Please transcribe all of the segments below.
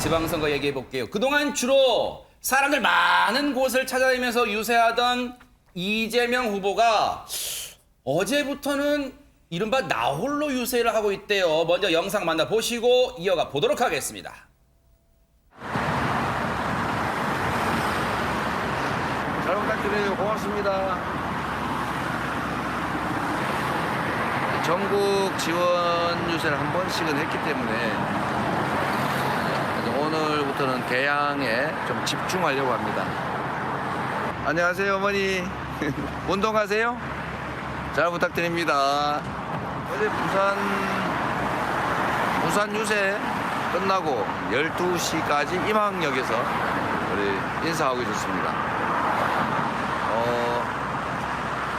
지방선거 얘기해 볼게요. 그동안 주로 사람들 많은 곳을 찾아다니면서 유세하던 이재명 후보가 어제부터는 이른바 나홀로 유세를 하고 있대요. 먼저 영상 만나보시고 이어가 보도록 하겠습니다. 잘 부탁드려요. 고맙습니다. 전국 지원 유세를 한 번씩은 했기 때문에 오늘부터는 개항에 좀 집중하려고 합니다. 안녕하세요, 어머니. 운동하세요? 잘 부탁드립니다. 어제 부산 유세 끝나고 12시까지 임항역에서 우리 인사하고 있었습니다.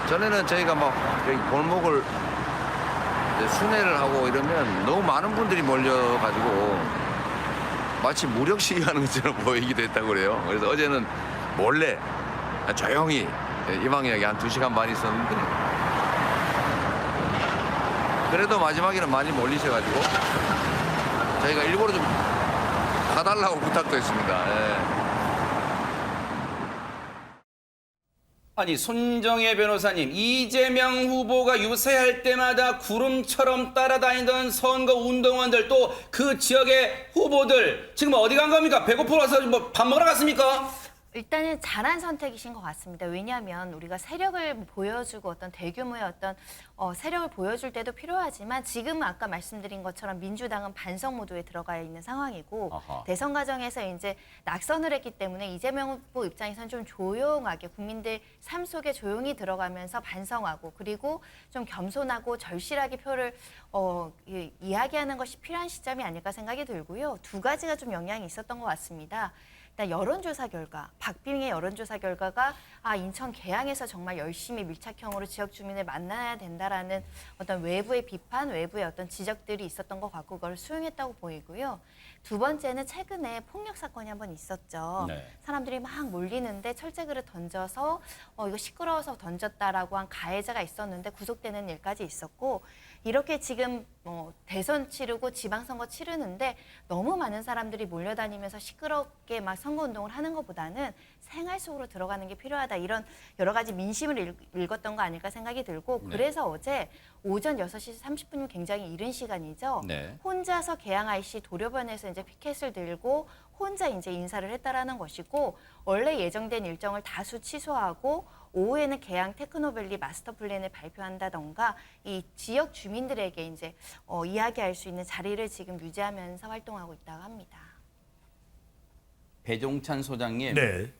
전에는 저희가 막 여기 골목을 순회를 하고 이러면 너무 많은 분들이 몰려가지고 마치 무력 시위하는 것처럼 보이기도 했다고 그래요. 그래서 어제는 몰래 조용히 임항역에 한 2시간 반 있었는데 그래도 마지막에는 많이 몰리셔가지고 저희가 일부러 좀 가달라고 부탁도 했습니다. 예. 아니 손정혜 변호사님, 이재명 후보가 유세할 때마다 구름처럼 따라다니던 선거 운동원들 또 그 지역의 후보들 지금 어디 간 겁니까? 배고프어서 뭐 밥 먹으러 갔습니까? 일단은 잘한 선택이신 것 같습니다. 왜냐하면 우리가 세력을 보여주고 어떤 대규모의 어떤 세력을 보여줄 때도 필요하지만 지금은 아까 말씀드린 것처럼 민주당은 반성 모드에 들어가 있는 상황이고 아하. 대선 과정에서 이제 낙선을 했기 때문에 이재명 후보 입장에서는 좀 조용하게 국민들 삶 속에 조용히 들어가면서 반성하고 그리고 좀 겸손하고 절실하게 표를 이야기하는 것이 필요한 시점이 아닐까 생각이 들고요. 두 가지가 좀 영향이 있었던 것 같습니다. 일단 여론조사 결과, 박빙의 여론조사 결과가 인천 계양에서 정말 열심히 밀착형으로 지역 주민을 만나야 된다라는 어떤 외부의 비판, 외부의 어떤 지적들이 있었던 것 같고 그걸 수용했다고 보이고요. 두 번째는 최근에 폭력 사건이 한 번 있었죠. 네. 사람들이 막 몰리는데 철제 그릇 던져서 이거 시끄러워서 던졌다라고 한 가해자가 있었는데 구속되는 일까지 있었고 이렇게 지금 대선 치르고 지방선거 치르는데 너무 많은 사람들이 몰려다니면서 시끄럽게 막 선거운동을 하는 것보다는 생활 속으로 들어가는 게 필요하다. 이런 여러 가지 민심을 읽었던 거 아닐까 생각이 들고 네. 그래서 어제 오전 6시 30분이면 굉장히 이른 시간이죠. 네. 혼자서 계양 IC 도로변에서 이제 피켓을 들고 혼자 이제 인사를 했다라는 것이고 원래 예정된 일정을 다수 취소하고 오후에는 계양 테크노밸리 마스터 플랜을 발표한다던가 이 지역 주민들에게 이제 이야기할 수 있는 자리를 지금 유지하면서 활동하고 있다고 합니다. 배종찬 소장님. 네.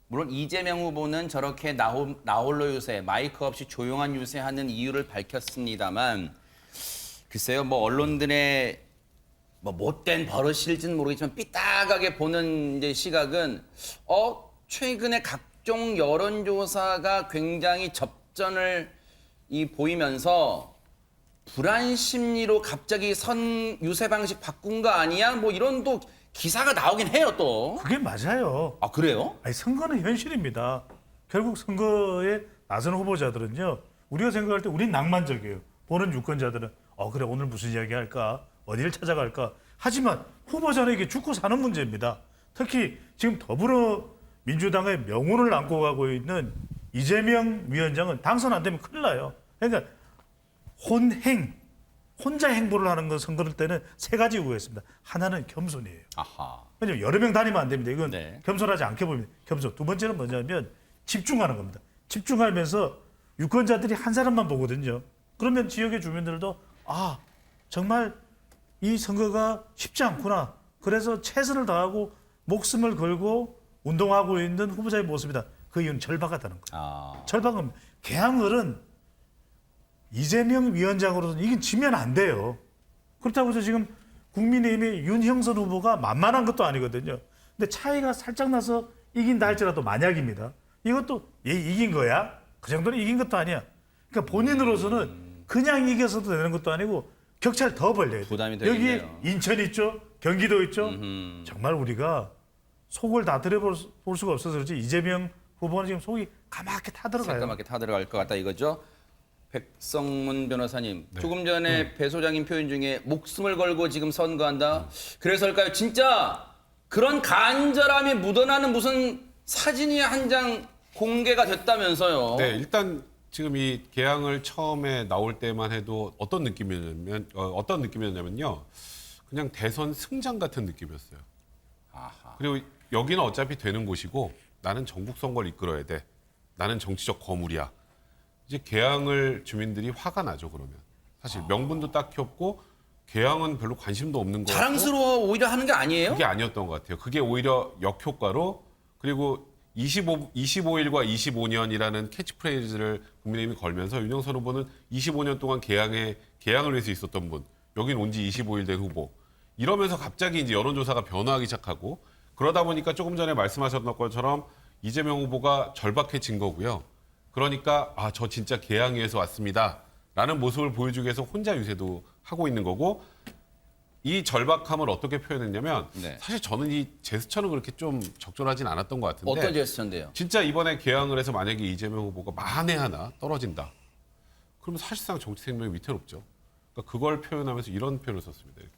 물론 이재명 후보는 저렇게 나홀로 유세, 마이크 없이 조용한 유세하는 이유를 밝혔습니다만 글쎄요, 뭐 언론들의 뭐 못된 버릇일지는 모르겠지만 삐딱하게 보는 이제 시각은 최근에 각종 여론조사가 굉장히 접전을 보이면서 불안 심리로 갑자기 유세 방식 바꾼 거 아니야? 뭐 이런 또 기사가 나오긴 해요 또. 그게 맞아요. 아 그래요? 아니, 선거는 현실입니다. 결국 선거에 나선 후보자들은요. 우리가 생각할 때 우린 낭만적이에요. 보는 유권자들은 그래 오늘 무슨 이야기 할까? 어디를 찾아갈까? 하지만 후보자는 이게 죽고 사는 문제입니다. 특히 지금 더불어민주당의 명운을 안고 가고 있는 이재명 위원장은 당선 안 되면 큰일 나요. 그러니까 혼자 행보를 하는 건 선거를 때는 세 가지 이유가 있습니다. 하나는 겸손이에요. 아하. 왜냐면 여러 명 다니면 안 됩니다. 이건 네. 겸손하지 않게 보입니다. 겸손. 두 번째는 뭐냐면 집중하는 겁니다. 집중하면서 유권자들이 한 사람만 보거든요. 그러면 지역의 주민들도 정말 이 선거가 쉽지 않구나. 그래서 최선을 다하고 목숨을 걸고 운동하고 있는 후보자의 모습이다. 그 이유는 절박하다는 거예요. 절박은 개항을은 이재명 위원장으로서는 이게 지면 안 돼요. 그렇다고 해서 지금 국민의힘의 윤형선 후보가 만만한 것도 아니거든요. 근데 차이가 살짝 나서 이긴다 할지라도 만약입니다. 이것도 얘 이긴 거야? 그 정도는 이긴 것도 아니야. 그러니까 본인으로서는 그냥 이겨서도 되는 것도 아니고 격차를 더 벌려야 돼. 부담이 여기 되겠네요. 인천 있죠? 경기도 있죠? 정말 우리가 속을 다 들여볼 수가 없어서 그렇지 이재명 후보는 지금 속이 까맣게 타들어가요. 새까맣게 타들어갈 것 같다 이거죠. 백성문 변호사님, 조금 전에 배 소장님 표현 중에 목숨을 걸고 지금 선거한다. 그래서일까요? 진짜 그런 간절함이 묻어나는 무슨 사진이 한 장 공개가 됐다면서요. 네, 일단 지금 이 개항을 처음에 나올 때만 해도 어떤 느낌이었냐면요. 그냥 대선 승장 같은 느낌이었어요. 아하. 그리고 여기는 어차피 되는 곳이고 나는 전국 선거를 이끌어야 돼. 나는 정치적 거물이야. 이제 개항을 주민들이 화가 나죠, 그러면. 사실 명분도 딱히 없고 개항은 별로 관심도 없는 거. 자랑스러워 오히려 하는 게 아니에요? 그게 아니었던 것 같아요. 그게 오히려 역효과로 그리고 25일과 25년이라는 캐치프레이즈를 국민의힘이 걸면서 윤영선 후보는 25년 동안 개항을 위해서 있었던 분, 여긴 온 지 25일 된 후보. 이러면서 갑자기 이제 여론조사가 변화하기 시작하고 그러다 보니까 조금 전에 말씀하셨던 것처럼 이재명 후보가 절박해진 거고요. 그러니까 저 진짜 개항 위해서 왔습니다라는 모습을 보여주기 위해서 혼자 유세도 하고 있는 거고 이 절박함을 어떻게 표현했냐면 네. 사실 저는 이 제스처는 그렇게 좀 적절하진 않았던 것 같은데 어떤 제스처인데요? 진짜 이번에 개항을 해서 만약에 이재명 후보가 만에 하나 떨어진다. 그러면 사실상 정치 생명이 위태롭죠. 그러니까 그걸 표현하면서 이런 표현을 썼습니다. 이렇게.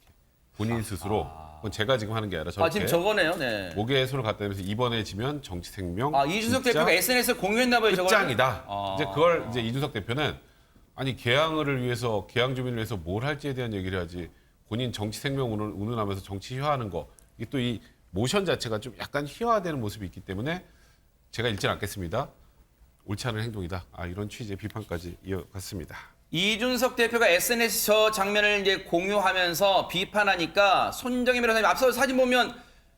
본인 스스로 그건 제가 지금 하는 게 아니라 저렇게 지금 저거네요. 네. 목에 손을 갖다 대면서 이번에 지면 정치 생명 이준석 진짜 대표가 SNS에 공유했나 봐요. 저걸. 끝장이다. 아. 이제 그걸 이제 이준석 대표는 아니 개항을 위해서 개항 주민을 위해서 뭘 할지에 대한 얘기를 하지 본인 정치 생명 운운하면서 정치 희화하는 거 이게 또 이 모션 자체가 좀 약간 희화되는 모습이 있기 때문에 제가 읽지 않겠습니다. 옳지 않은 행동이다. 이런 취지의 비판까지 이어갔습니다. 이준석 대표가 SNS 저 장면을 이제 공유하면서 비판하니까 손정혜 변호사님 앞서 사진 보면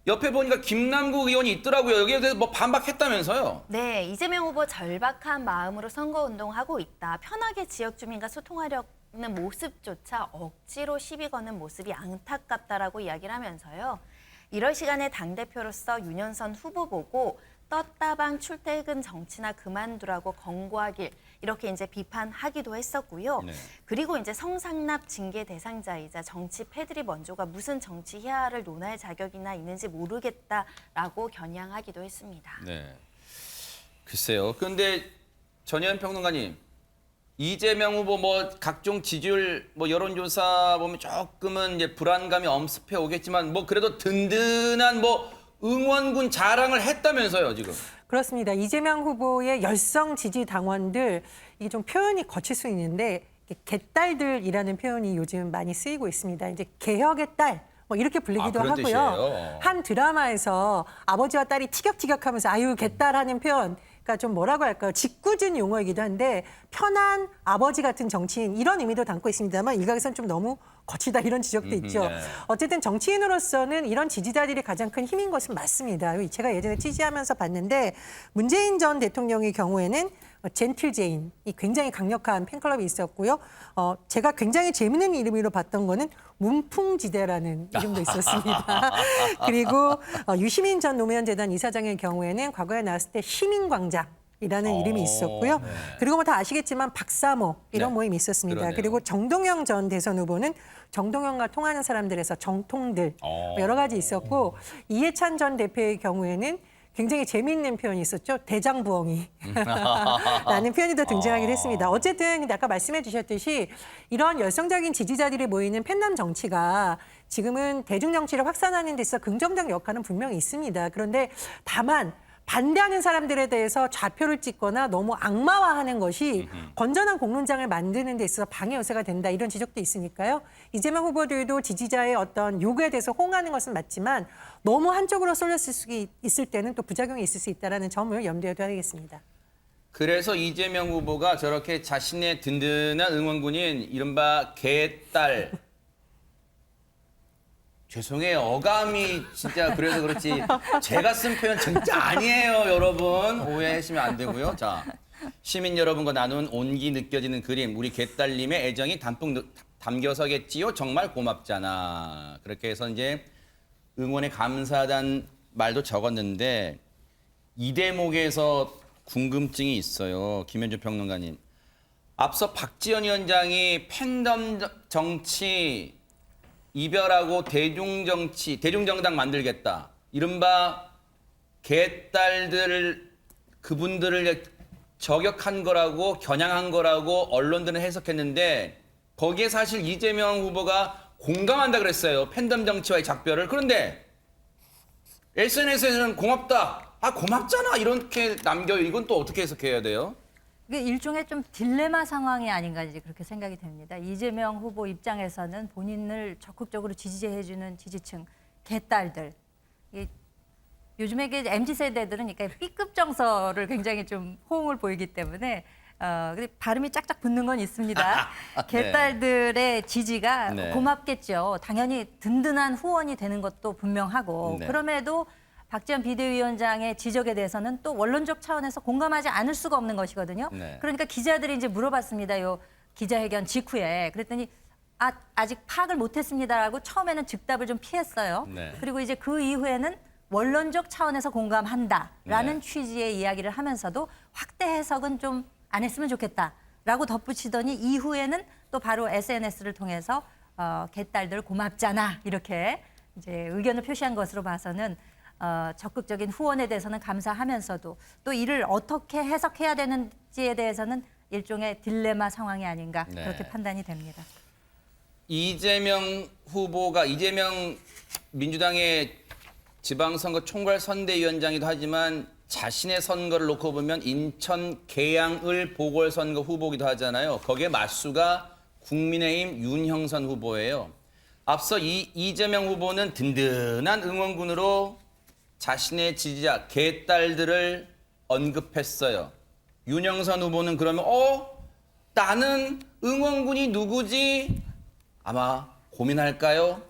옆에 보니까 김남국 의원이 있더라고요. 여기에 대해서 뭐 반박했다면서요? 네, 이재명 후보 절박한 마음으로 선거운동하고 있다. 편하게 지역 주민과 소통하려는 모습조차 억지로 시비 거는 모습이 안타깝다라고 이야기를 하면서요. 이럴 시간에 당대표로서 윤영선 후보 보고 떴다방 출퇴근 정치나 그만두라고 권고하길 이렇게 이제 비판하기도 했었고요. 네. 그리고 이제 성상납 징계 대상자이자 정치 패드립 원조가 무슨 정치 희화를 논할 자격이나 있는지 모르겠다라고 겨냥하기도 했습니다. 네. 글쎄요. 그런데 전현 평론가님, 이재명 후보 뭐 각종 지지율 뭐 여론조사 보면 조금은 이제 불안감이 엄습해 오겠지만 뭐 그래도 든든한 뭐 응원군 자랑을 했다면서요, 지금. 그렇습니다. 이재명 후보의 열성 지지 당원들 이게 좀 표현이 거칠 수 있는데 개딸들이라는 표현이 요즘 많이 쓰이고 있습니다. 이제 개혁의 딸 뭐 이렇게 불리기도 그런 하고요. 뜻이에요? 한 드라마에서 아버지와 딸이 티격태격하면서 아유 개딸하는 표현. 그러니까 좀 뭐라고 할까요? 짓궂은 용어이기도 한데 편한 아버지 같은 정치인 이런 의미도 담고 있습니다만 일각에서는 좀 너무 거치다 이런 지적도 있죠. 네. 어쨌든 정치인으로서는 이런 지지자들이 가장 큰 힘인 것은 맞습니다. 제가 예전에 취재하면서 봤는데 문재인 전 대통령의 경우에는 젠틀 제인이 굉장히 강력한 팬클럽이 있었고요. 제가 굉장히 재밌는 이름으로 봤던 거는 문풍지대라는 이름도 있었습니다. 그리고 유시민 전 노무현 재단 이사장의 경우에는 과거에 나왔을 때 시민광장이라는 이름이 있었고요. 네. 그리고 뭐 다 아시겠지만 박사모 이런 네. 모임이 있었습니다. 그러네요. 그리고 정동영 전 대선 후보는 정동영과 통하는 사람들에서 정통들 여러 가지 있었고 이해찬 전 대표의 경우에는 굉장히 재미있는 표현이 있었죠. 대장부엉이 라는 표현이 더 등장하기도 했습니다. 어쨌든 근데 아까 말씀해 주셨듯이 이런 열성적인 지지자들이 모이는 팬덤 정치가 지금은 대중정치를 확산하는 데 있어 긍정적 역할은 분명히 있습니다. 그런데 다만 반대하는 사람들에 대해서 좌표를 찍거나 너무 악마화하는 것이 건전한 공론장을 만드는 데 있어서 방해 요소가 된다 이런 지적도 있으니까요. 이재명 후보들도 지지자의 어떤 요구에 대해서 호응하는 것은 맞지만 너무 한쪽으로 쏠렸을 수 있을 때는 또 부작용이 있을 수 있다는 점을 염두에 둬야 되겠습니다. 그래서 이재명 후보가 저렇게 자신의 든든한 응원군인 이른바 개딸 죄송해요. 어감이 진짜 그래서 그렇지 제가 쓴 표현 진짜 아니에요. 여러분 오해하시면 안 되고요. 자, 시민 여러분과 나눈 온기 느껴지는 그림 우리 개딸님의 애정이 담뿍 담겨서겠지요. 정말 고맙잖아. 그렇게 해서 이제 응원에 감사하다는 말도 적었는데 이 대목에서 궁금증이 있어요. 김현주 평론가님. 앞서 박지원 위원장이 팬덤 정치 이별하고 대중정당 만들겠다. 이른바 개딸들 그분들을 저격한 거라고 겨냥한 거라고 언론들은 해석했는데 거기에 사실 이재명 후보가 공감한다 그랬어요. 팬덤 정치와의 작별을. 그런데 SNS에서는 고맙다. 아, 고맙잖아. 이렇게 남겨요. 이건 또 어떻게 해석해야 돼요? 이게 일종의 좀 딜레마 상황이 아닌가 이제 그렇게 생각이 됩니다. 이재명 후보 입장에서는 본인을 적극적으로 지지해주는 지지층, 개딸들. 요즘에 MZ 세대들은 그러니까 B급 정서를 굉장히 좀 호응을 보이기 때문에 근데 발음이 짝짝 붙는 건 있습니다. 개딸들의 지지가 네. 고맙겠죠. 당연히 든든한 후원이 되는 것도 분명하고 네. 그럼에도 박지원 비대위원장의 지적에 대해서는 또 원론적 차원에서 공감하지 않을 수가 없는 것이거든요. 네. 그러니까 기자들이 이제 물어봤습니다. 요 기자회견 직후에 그랬더니 아직 파악을 못했습니다라고 처음에는 즉답을 좀 피했어요. 네. 그리고 이제 그 이후에는 원론적 차원에서 공감한다라는 네. 취지의 이야기를 하면서도 확대 해석은 좀 안 했으면 좋겠다라고 덧붙이더니 이후에는 또 바로 SNS를 통해서 개딸들 고맙잖아 이렇게 이제 의견을 표시한 것으로 봐서는 적극적인 후원에 대해서는 감사하면서도 또 이를 어떻게 해석해야 되는지에 대해서는 일종의 딜레마 상황이 아닌가 네. 그렇게 판단이 됩니다. 이재명 민주당의 지방선거 총괄선대위원장이기도 하지만 자신의 선거를 놓고 보면 인천 계양을 보궐선거 후보기도 하잖아요. 거기에 맞수가 국민의힘 윤형선 후보예요. 앞서 이재명 후보는 든든한 응원군으로 자신의 지지자 개딸들을 언급했어요. 윤형선 후보는 그러면 나는 응원군이 누구지? 아마 고민할까요?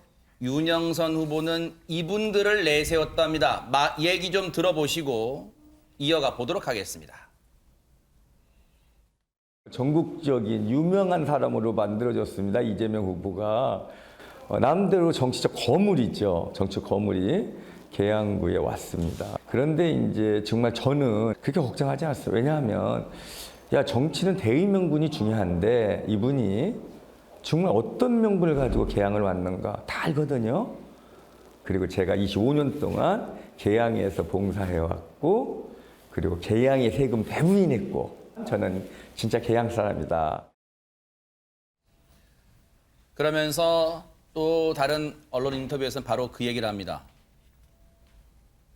윤형선 후보는 이분들을 내세웠답니다. 얘기 좀 들어보시고 이어가 보도록 하겠습니다. 전국적인 유명한 사람으로 만들어졌습니다. 이재명 후보가 남대로 정치적 거물이죠. 정치적 거물이 계양구에 왔습니다. 그런데 이제 정말 저는 그렇게 걱정하지 않았어요. 왜냐하면 정치는 대의명분이 중요한데 이분이 정말 어떤 명분을 가지고 계양을 왔는가 다 알거든요. 그리고 제가 25년 동안 계양에서 봉사해왔고 그리고 계양의 세금 배부인 했고 저는 진짜 계양 사람이다. 그러면서 또 다른 언론 인터뷰에서는 바로 그 얘기를 합니다.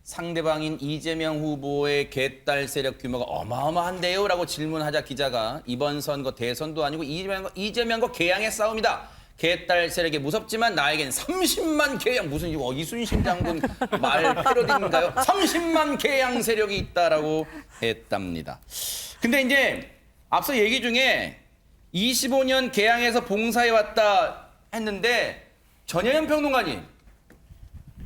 상대방인 이재명 후보의 개딸 세력 규모가 어마어마한데요? 라고 질문하자 기자가 이번 선거 대선도 아니고 이재명과 계양의 싸움이다. 개딸 세력이 무섭지만 나에겐 30만 계양, 무슨 이순신 장군 말 패러디인가요? 30만 계양 세력이 있다라고 했답니다. 근데 이제 앞서 얘기 중에 25년 계양에서 봉사해왔다 했는데 전혜연 평론가님,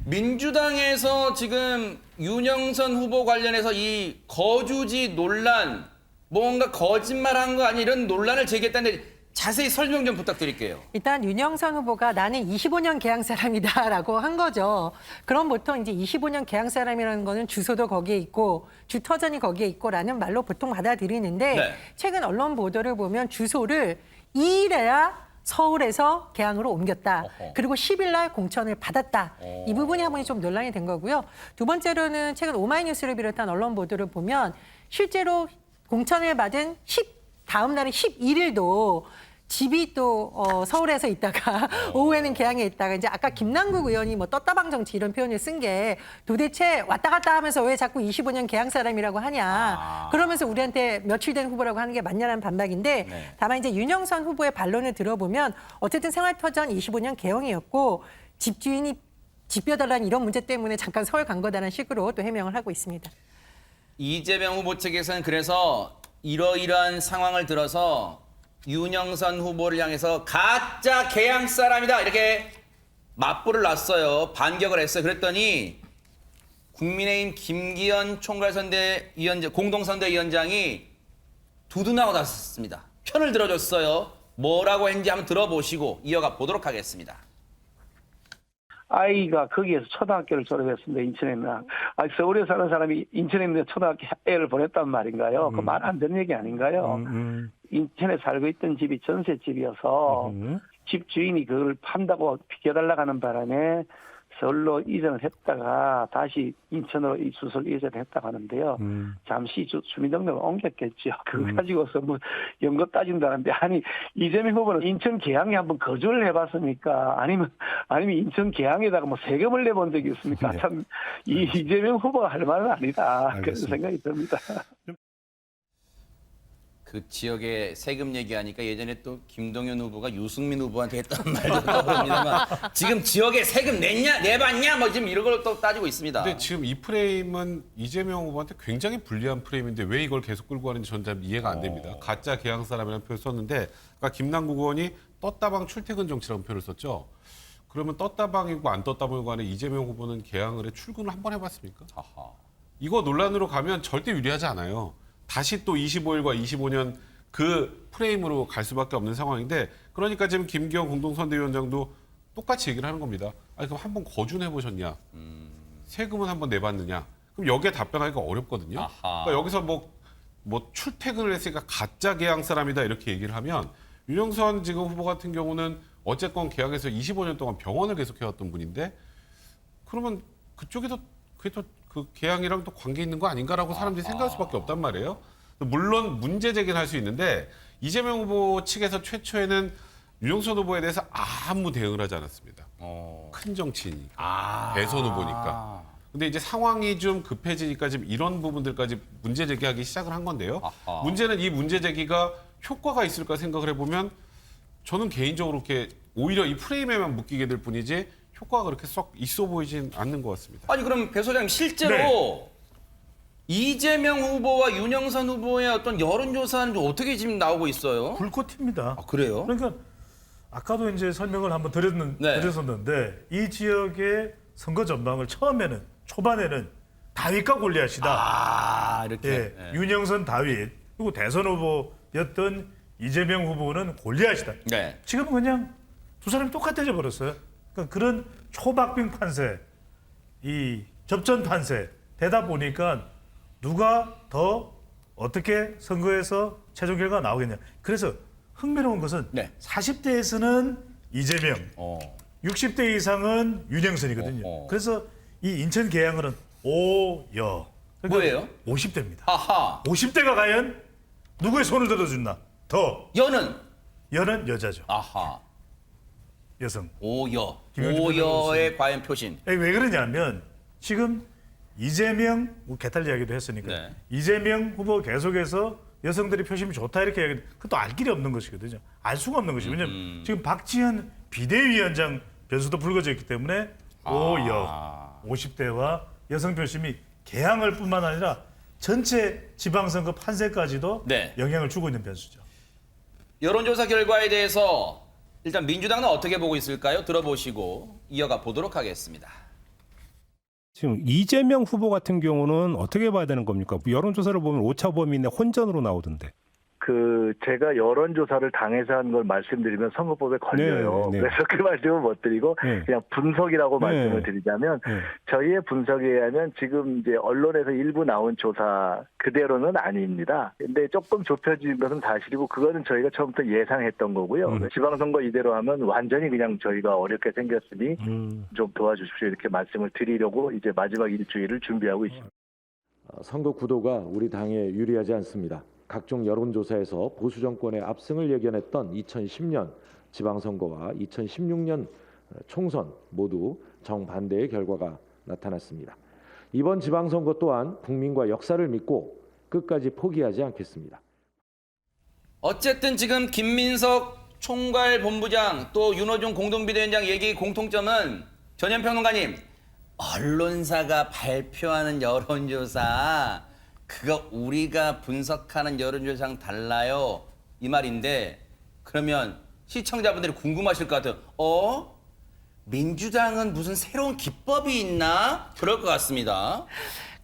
민주당에서 지금 윤형선 후보 관련해서 이 거주지 논란, 뭔가 거짓말한 거 아니 이런 논란을 제기했다는데 자세히 설명 좀 부탁드릴게요. 일단 윤형선 후보가 나는 25년 계양 사람이다라고 한 거죠. 그럼 보통 이제 25년 계양 사람이라는 거는 주소도 거기에 있고 주터전이 거기에 있고라는 말로 보통 받아들이는데 네. 최근 언론 보도를 보면 주소를 2일에야 서울에서 계양으로 옮겼다. 어허. 그리고 10일 날 공천을 받았다. 이 부분이 한 번이 좀 논란이 된 거고요. 두 번째로는 최근 오마이뉴스를 비롯한 언론 보도를 보면 실제로 공천을 받은 다음 날인 11일도 집이 또 서울에서 있다가 오후에는 계양에 있다가 이제 아까 김남국 의원이 뭐 떴다방 정치 이런 표현을 쓴 게 도대체 왔다 갔다 하면서 왜 자꾸 25년 계양 사람이라고 하냐. 그러면서 우리한테 며칠 된 후보라고 하는 게 맞냐라는 반박인데 네. 다만 이제 윤형선 후보의 반론을 들어보면 어쨌든 생활터전 25년 계양이었고 집주인이 집 벼달라는 이런 문제 때문에 잠깐 서울 간 거다라는 식으로 또 해명을 하고 있습니다. 이재명 후보 측에서는 그래서 이러이러한 상황을 들어서 윤형선 후보를 향해서 가짜 계양 사람이다 이렇게 맞불을 놨어요. 반격을 했어요. 그랬더니 국민의힘 김기현 공동선대위원장이 두둔하고 나섰습니다. 편을 들어줬어요. 뭐라고 했는지 한번 들어보시고 이어가 보도록 하겠습니다. 아이가 거기에서 초등학교를 졸업했습니다. 인천에는. 서울에 사는 사람이 인천에 있는 초등학교 애를 보냈단 말인가요? 그 말 안 되는 얘기 아닌가요? 인천에 살고 있던 집이 전셋집이어서 집 주인이 그걸 판다고 비켜달라고 하는 바람에 서울로 이전을 했다가 다시 인천으로 이 주소를 이전했다고 하는데요. 잠시 주민등록을 옮겼겠죠. 그거 가지고서 뭐 연거 따진다는데 아니 이재명 후보는 인천 계양에 한번 거주를 해봤습니까? 아니면 인천 계양에다가 뭐 세금을 내본 적이 있습니까? 네. 참 이재명 후보가 할 말은 아니다. 그런 알겠습니다. 생각이 듭니다. 그 지역의 세금 얘기하니까 예전에 또 김동연 후보가 유승민 후보한테 했던 말도 떠오릅니다만 지금 지역에 세금 냈냐 내봤냐 뭐 지금 이런 걸 또 따지고 있습니다. 근데 지금 이 프레임은 이재명 후보한테 굉장히 불리한 프레임인데 왜 이걸 계속 끌고 가는지 저는 잘 이해가 안 됩니다. 가짜 개항 사람이라는 표현을 썼는데 아까 김남국 의원이 떴다방 출퇴근 정치라는 표현을 썼죠. 그러면 떴다방이고 안 떴다방이고 하는 이재명 후보는 개항을 해 출근을 한 번 해봤습니까? 아하. 이거 논란으로 가면 절대 유리하지 않아요. 다시 또 25일과 25년 그 프레임으로 갈 수밖에 없는 상황인데 그러니까 지금 김기현 공동선대위원장도 똑같이 얘기를 하는 겁니다. 아니 그럼 한번 거주해 보셨냐? 세금은 한번 내봤느냐? 그럼 여기에 답변하기가 어렵거든요. 아하. 그러니까 여기서 뭐 출퇴근을 했으니까 가짜 개항 사람이다 이렇게 얘기를 하면 윤영선 지금 후보 같은 경우는 어쨌건 개항에서 25년 동안 병원을 계속해왔던 분인데 그러면 그쪽에도 그게 또 그 개항이랑 또 관계 있는 거 아닌가라고 사람들이 생각할 수밖에 없단 말이에요. 물론 문제 제기는 할 수 있는데 이재명 후보 측에서 최초에는 윤영선 후보에 대해서 아무 대응을 하지 않았습니다. 큰 정치인이니까. 대선 후보니까. 근데 이제 상황이 좀 급해지니까 지금 이런 부분들까지 문제 제기하기 시작을 한 건데요. 아하. 문제는 이 문제 제기가 효과가 있을까 생각을 해보면 저는 개인적으로 이렇게 오히려 이 프레임에만 묶이게 될 뿐이지 효과가 그렇게 썩 있어 보이진 않는 것 같습니다. 아니 그럼 배 소장님 실제로 네. 이재명 후보와 윤영선 후보의 어떤 여론조사는 좀 어떻게 지금 나오고 있어요? 불꽃 튑니다. 아, 그래요? 그러니까 아까도 이제 설명을 한번 네. 드렸었는데 이 지역의 선거 전망을 처음에는 초반에는 다윗과 골리앗이다. 아 이렇게. 예, 네. 윤영선 다윗 그리고 대선 후보였던 이재명 후보는 골리앗이다. 네. 지금은 그냥 두 사람이 똑같아져 버렸어요. 그러니까 그런 초박빙 판세, 이 접전 판세 되다 보니까 누가 더 어떻게 선거에서 최종 결과가 나오겠냐. 그래서 흥미로운 것은 네. 40대에서는 이재명, 60대 이상은 윤영선이거든요. 그래서 이 인천 계양은 오여. 그러니까 뭐예요? 50대입니다. 하하. 50대가 과연 누구의 손을 들어준나? 더 여는 여는 여자죠. 아하. 여성. 오여. 김현주 오여의 과연 표심. 왜 그러냐면 지금 이재명 개탈 이야기도 했으니까 네. 이재명 후보 계속해서 여성들의 표심이 좋다 이렇게 이야기. 그것도 알 길이 없는 것이거든요. 알 수가 없는 것이죠. 왜냐면 지금 박지원 비대위원장 변수도 불거져 있기 때문에 오여 50대와 여성 표심이 개항을 뿐만 아니라 전체 지방선거 판세까지도 네. 영향을 주고 있는 변수죠. 여론조사 결과에 대해서 일단 민주당은 어떻게 보고 있을까요? 들어보시고 이어가 보도록 하겠습니다. 지금 이재명 후보 같은 경우는 어떻게 봐야 되는 겁니까? 여론조사를 보면 오차 범위 내 혼전으로 나오던데. 제가 여론조사를 당해서 한 걸 말씀드리면 선거법에 걸려요. 네. 그래서 그 말씀을 못 드리고 네. 그냥 분석이라고 네. 말씀을 드리자면 네. 저희의 분석에 의하면 지금 이제 언론에서 일부 나온 조사 그대로는 아닙니다. 근데 조금 좁혀진 것은 사실이고 그거는 저희가 처음부터 예상했던 거고요. 지방선거 이대로 하면 완전히 그냥 저희가 어렵게 생겼으니 좀 도와주십시오 이렇게 말씀을 드리려고 이제 마지막 일주일을 준비하고 있습니다. 선거 구도가 우리 당에 유리하지 않습니다. 각종 여론조사에서 보수 정권의 압승을 예견했던 2010년 지방선거와 2016년 총선 모두 정반대의 결과가 나타났습니다. 이번 지방선거 또한 국민과 역사를 믿고 끝까지 포기하지 않겠습니다. 어쨌든 지금 김민석 총괄본부장 또 윤호중 공동비대위원장 얘기 공통점은 전현평론가님 언론사가 발표하는 여론조사 그거 우리가 분석하는 여론조사랑 달라요 이 말인데 그러면 시청자분들이 궁금하실 것 같아요. 민주당은 무슨 새로운 기법이 있나? 그럴 것 같습니다.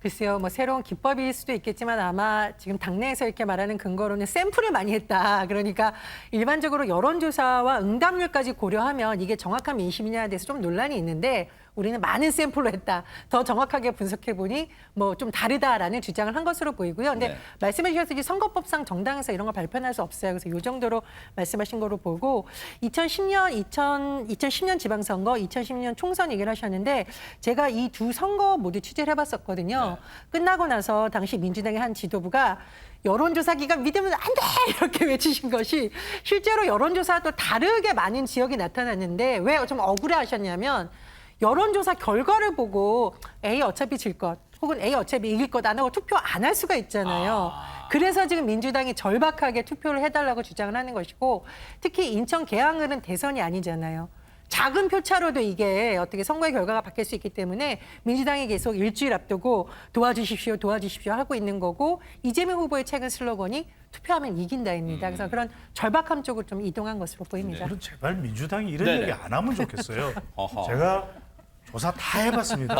글쎄요, 뭐 새로운 기법일 수도 있겠지만 아마 지금 당내에서 이렇게 말하는 근거로는 샘플을 많이 했다. 그러니까 일반적으로 여론조사와 응답률까지 고려하면 이게 정확한 민심이냐에 대해서 좀 논란이 있는데 우리는 많은 샘플로 했다. 더 정확하게 분석해 보니 뭐 좀 다르다라는 주장을 한 것으로 보이고요. 근데 네. 말씀해 주셨듯이 선거법상 정당에서 이런 걸 발표할 수 없어요. 그래서 이 정도로 말씀하신 거로 보고 2010년 지방선거, 2010년 총선 얘기를 하셨는데 제가 이 두 선거 모두 취재를 해봤었거든요. 끝나고 나서 당시 민주당의 한 지도부가 여론조사 기관 믿으면 안 돼! 이렇게 외치신 것이 실제로 여론조사도 다르게 많은 지역이 나타났는데 왜 좀 억울해하셨냐면 여론조사 결과를 보고 A 어차피 질 것 혹은 A 어차피 이길 것 안 하고 투표 안 할 수가 있잖아요. 그래서 지금 민주당이 절박하게 투표를 해달라고 주장을 하는 것이고 특히 인천 계양을은 대선이 아니잖아요. 작은 표차로도 이게 어떻게 선거의 결과가 바뀔 수 있기 때문에 민주당이 계속 일주일 앞두고 도와주십시오, 도와주십시오 하고 있는 거고 이재명 후보의 최근 슬로건이 투표하면 이긴다입니다. 그래서 그런 절박함 쪽으로 좀 이동한 것으로 보입니다. 그럼 제발 민주당이 이런 네네. 얘기 안 하면 좋겠어요. 어허. 제가 조사 다 해봤습니다.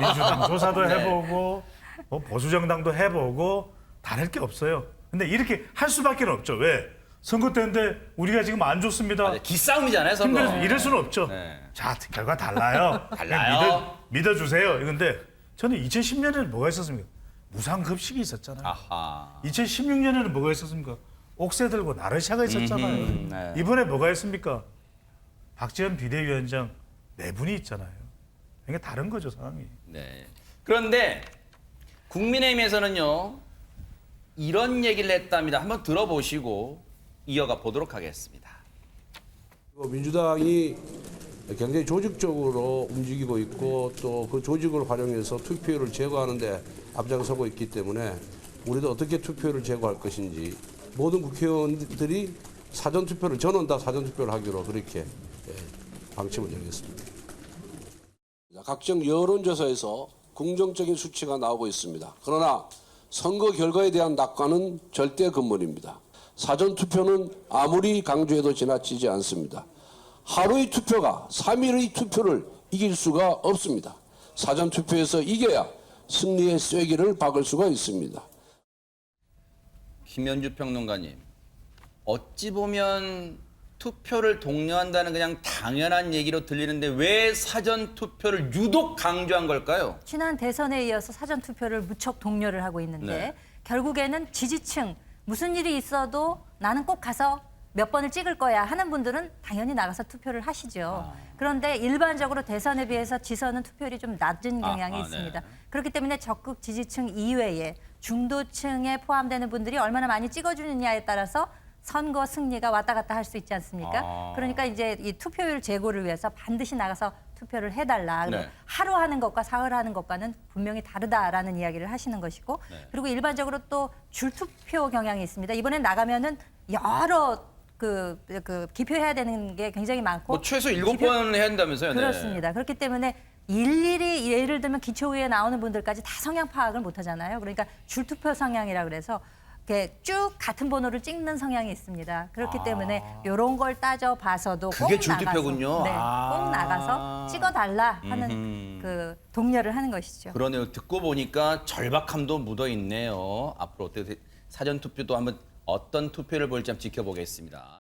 민주당 조사도 네. 해보고 뭐 보수정당도 해보고 다를 게 없어요. 근데 이렇게 할 수밖에 없죠. 왜? 선거 때인데 우리가 지금 안 좋습니다. 맞아요. 기싸움이잖아요, 선거. 힘들어서 이럴 수는 없죠. 네. 자, 결과 달라요. 달라요. 그냥 믿어주세요. 이건데 저는 2010년에는 뭐가 있었습니까? 무상급식이 있었잖아요. 아하. 2016년에는 뭐가 있었습니까? 옥새 들고 나르샤가 있었잖아요. 네. 이번에 뭐가 있습니까? 박지원 비대위원장 네 분이 있잖아요. 그러니까 다른 거죠, 상황이. 네. 그런데 국민의힘에서는요 이런 얘기를 했답니다. 한번 들어보시고 이어가 보도록 하겠습니다. 민주당이 굉장히 조직적으로 움직이고 있고 또 그 조직을 활용해서 투표율을 제거하는데 앞장서고 있기 때문에 우리도 어떻게 투표율을 제거할 것인지 모든 국회의원들이 사전투표를 저는 다 사전투표를 하기로 그렇게 방침을 정했습니다. 각종 여론조사에서 긍정적인 수치가 나오고 있습니다. 그러나 선거 결과에 대한 낙관은 절대 금물입니다. 사전투표는 아무리 강조해도 지나치지 않습니다. 하루의 투표가 3일의 투표를 이길 수가 없습니다. 사전투표에서 이겨야 승리의 쐐기를 박을 수가 있습니다. 김현주 평론가님, 어찌 보면 투표를 독려한다는 그냥 당연한 얘기로 들리는데 왜 사전 투표를 유독 강조한 걸까요? 지난 대선에 이어서 사전 투표를 무척 독려를 하고 있는데 네. 결국에는 지지층 무슨 일이 있어도 나는 꼭 가서 몇 번을 찍을 거야 하는 분들은 당연히 나가서 투표를 하시죠. 그런데 일반적으로 대선에 비해서 지선은 투표율이 좀 낮은 경향이 있습니다. 네. 그렇기 때문에 적극 지지층 이외에 중도층에 포함되는 분들이 얼마나 많이 찍어주느냐에 따라서 선거 승리가 왔다 갔다 할 수 있지 않습니까? 그러니까 이제 이 투표율 제고를 위해서 반드시 나가서 투표를 해달라. 네. 하루 하는 것과 사흘 하는 것과는 분명히 다르다라는 이야기를 하시는 것이고 네. 그리고 일반적으로 또 줄투표 경향이 있습니다. 이번엔 나가면은 여러 기표해야 되는 게 굉장히 많고 뭐 최소 7번 해야 한다면서요? 네. 그렇습니다. 그렇기 때문에 일일이 예를 들면 기초의회 나오는 분들까지 다 성향 파악을 못 하잖아요. 그러니까 줄투표 성향이라 그래서 이렇게 쭉 같은 번호를 찍는 성향이 있습니다. 그렇기 때문에 이런 걸 따져봐서도 그게 꼭 줄투표군요. 나가서, 꼭 나가서 찍어달라 하는 그 독려를 하는 것이죠. 그러네요. 듣고 보니까 절박함도 묻어 있네요. 앞으로 어떻게 사전 투표도 한번 어떤 투표를 볼지 한번 지켜보겠습니다.